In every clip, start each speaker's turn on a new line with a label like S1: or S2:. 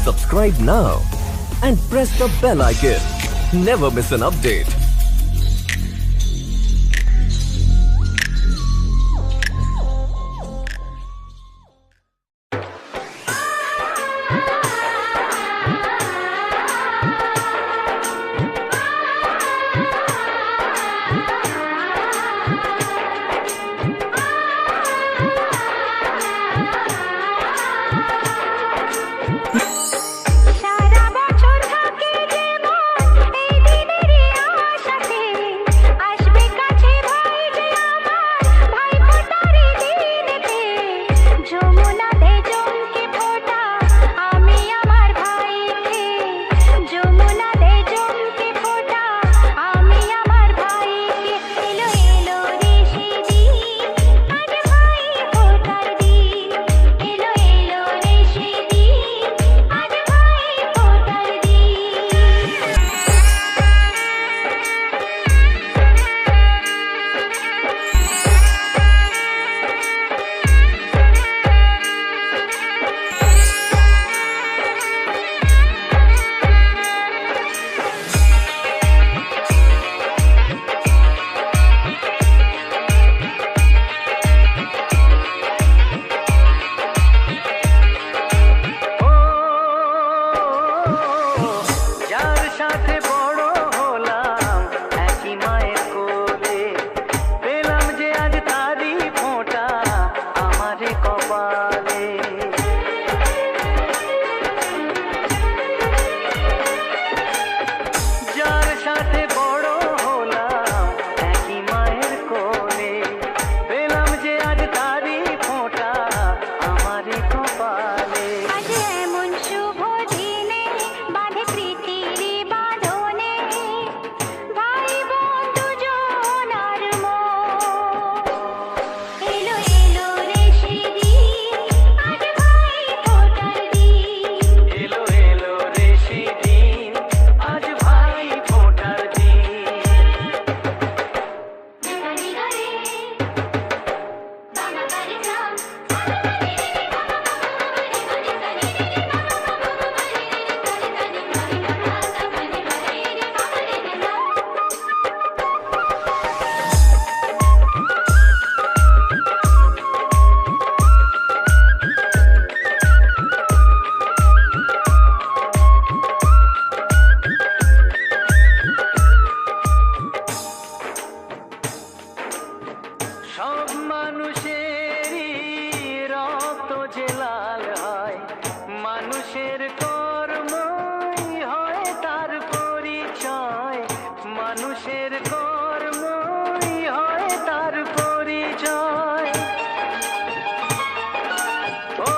S1: Subscribe now and press the bell icon. Never miss an update.
S2: সব মানুষেরই রক্ত যে লাল হয়, মানুষের কর্মই হয় তার পরিচয়, মানুষের কর্মই হয় তার পরিচয়। ও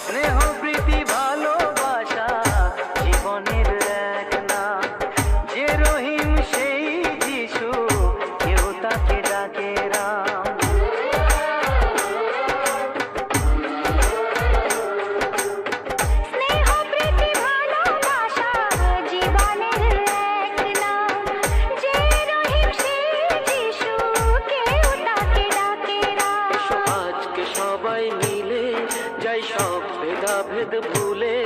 S2: স্নেহ প্রীতি ভালোবাসা জীবনের এক নাম, যে রহিম সেই যিশু, কেউ তাকে ডাকে রাম।
S3: স্নেহ প্রীতি ভালোবাসা জীবনের এক নাম, যে রহিম সেই যিশু, কেউ তাকে ডাকে রাম।
S2: আজকে সবাই মিলে যাই সব ভেদাভেদ ভুলে,